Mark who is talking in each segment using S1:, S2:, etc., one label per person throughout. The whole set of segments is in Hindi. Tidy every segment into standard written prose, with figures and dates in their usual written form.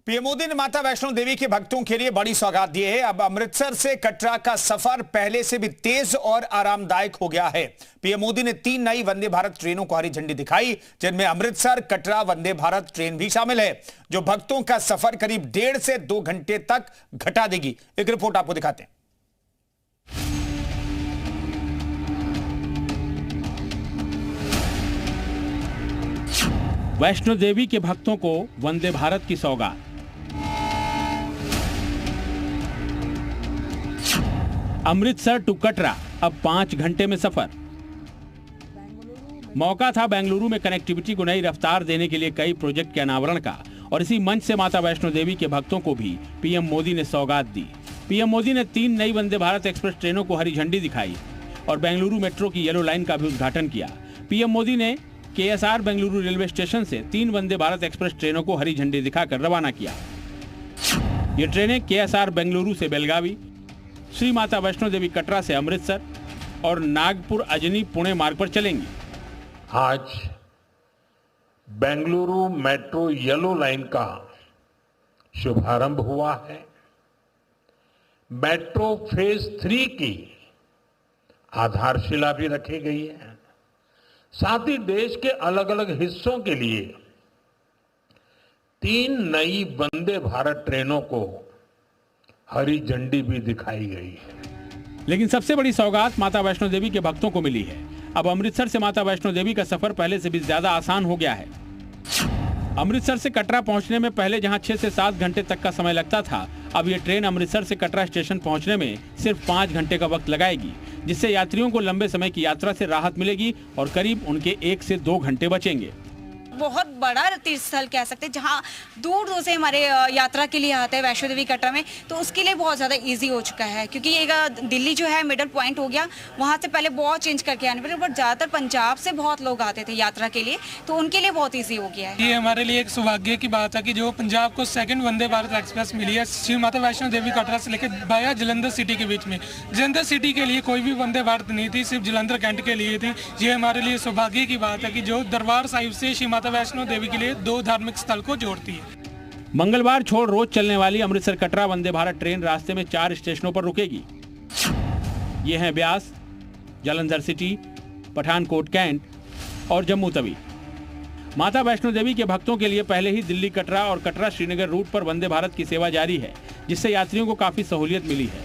S1: पीएम मोदी ने माता वैष्णो देवी के भक्तों के लिए बड़ी सौगात दी है। अब अमृतसर से कटरा का सफर पहले से भी तेज और आरामदायक हो गया है। पीएम मोदी ने 3 नई वंदे भारत ट्रेनों को हरी झंडी दिखाई, जिनमें अमृतसर कटरा वंदे भारत ट्रेन भी शामिल है, जो भक्तों का सफर करीब 1.5 से 2 घंटे तक घटा देगी। एक रिपोर्ट आपको दिखाते हैं।
S2: वैष्णो देवी के भक्तों को वंदे भारत की सौगात। अमृतसर टू कटरा अब 5 घंटे में सफर। मौका था बेंगलुरु में कनेक्टिविटी को नई रफ्तार देने के लिए कई प्रोजेक्ट के अनावरण का, और इसी मंच से माता वैष्णो देवी के भक्तों को भी पीएम मोदी ने सौगात दी। पीएम मोदी ने 3 नई वंदे भारत एक्सप्रेस ट्रेनों को हरी झंडी दिखाई और बेंगलुरु मेट्रो की येलो लाइन का भी उद्घाटन किया। पीएम मोदी ने केएसआर बेंगलुरु रेलवे स्टेशन से 3 वंदे भारत एक्सप्रेस ट्रेनों को हरी झंडी दिखाकर रवाना किया। ये ट्रेनें केएसआर बेंगलुरु से बेलगावी, श्री माता वैष्णो देवी कटरा से अमृतसर और नागपुर अजनी पुणे मार्ग पर चलेंगी।
S3: आज बेंगलुरु मेट्रो येलो लाइन का शुभारंभ हुआ है। मेट्रो फेज 3 की आधारशिला भी रखी गई है। साथ ही देश के अलग अलग हिस्सों के लिए 3 नई वंदे भारत ट्रेनों को हरी झंडी भी दिखाई गई है।
S2: लेकिन सबसे बड़ी सौगात माता वैष्णो देवी के भक्तों को मिली है। अब अमृतसर से माता वैष्णो देवी का सफर पहले से भी ज्यादा आसान हो गया है। अमृतसर से कटरा पहुंचने में पहले जहां 6 से 7 घंटे तक का समय लगता था, अब ये ट्रेन अमृतसर से कटरा स्टेशन पहुंचने में सिर्फ 5 घंटे का वक्त लगाएगी, जिससे यात्रियों को लंबे समय की यात्रा से राहत मिलेगी और करीब उनके 1 से 2 घंटे बचेंगे।
S4: बहुत बड़ा तीर्थ स्थल कह सकते हैं, जहाँ दूर दूर से हमारे यात्रा के लिए आते हैं वैष्णो देवी कटरा में, तो उसके लिए बहुत ज़्यादा इजी हो चुका है, क्योंकि ये दिल्ली जो है मिडल पॉइंट हो गया, वहाँ से पहले बहुत चेंज करके आने पड़े, बट ज़्यादातर पंजाब से बहुत लोग आते थे यात्रा के लिए, तो उनके लिए बहुत ईजी हो गया है।
S5: ये हमारे लिए एक सौभाग्य की बात है कि जो पंजाब को 2nd वंदे भारत एक्सप्रेस मिली है श्री माता वैष्णो देवी कटरा से लेकर बाया जलंधर सिटी के बीच में। जलंधर सिटी के लिए कोई भी वंदे भारत नहीं थी, सिर्फ जलंधर कैंट के लिए थी। ये हमारे लिए सौभाग्य की बात है कि जो दरबार साहिब से श्री माता वैष्णो देवी के लिए 2 धार्मिक स्थल को जोड़ती है।
S2: मंगलवार छोड़ रोज चलने वाली अमृतसर कटरा वंदे भारत ट्रेन रास्ते में 4 स्टेशनों पर रुकेगी। ये हैं ब्यास, जालंधर सिटी, पठानकोट कैंट और जम्मू तवी। माता वैष्णो देवी के भक्तों के लिए पहले ही दिल्ली कटरा और कटरा श्रीनगर रूट पर वंदे भारत की सेवा जारी है, जिससे यात्रियों को काफी सहूलियत मिली है।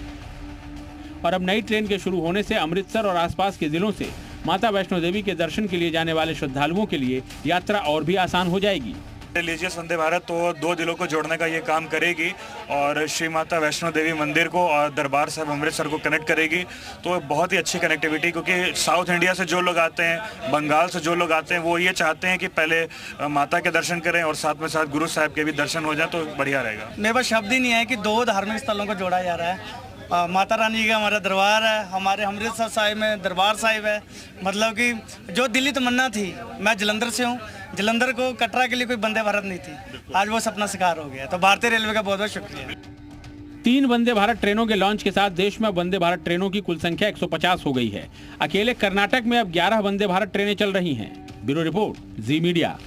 S2: और अब नई ट्रेन के शुरू होने से अमृतसर और आसपास के जिलों से माता वैष्णो देवी के दर्शन के लिए जाने वाले श्रद्धालुओं के लिए यात्रा और भी आसान हो जाएगी।
S6: रिलीजियस वंदे भारत तो 2 जिलों को जोड़ने का ये काम करेगी और श्री माता वैष्णो देवी मंदिर को और दरबार साहिब अमृतसर को कनेक्ट करेगी। तो बहुत ही अच्छी कनेक्टिविटी, क्योंकि साउथ इंडिया से जो लोग आते हैं, बंगाल से जो लोग आते हैं, वो ये चाहते हैं कि पहले माता के दर्शन करें और साथ में साथ गुरु साहिब के भी दर्शन हो जाए, तो बढ़िया रहेगा।
S7: मेरे पास शब्द ही नहीं है कि 2 धार्मिक स्थलों को जोड़ा जा रहा है। माता रानी का हमारा दरबार है, हमारे अमृतसर साहिब में दरबार साहिब है। मतलब कि जो दिल्ली तमन्ना थी, मैं जलंधर से हूँ, जलंधर को कटरा के लिए कोई वंदे भारत नहीं थी, आज वो सपना साकार हो गया। तो भारतीय रेलवे का बहुत बहुत शुक्रिया।
S2: 3 वंदे भारत ट्रेनों के लॉन्च के साथ देश में वंदे भारत ट्रेनों की कुल संख्या 150 हो गई है। अकेले कर्नाटक में अब 11 वंदे भारत ट्रेनें चल रही हैं। ब्यूरो रिपोर्ट, जी मीडिया।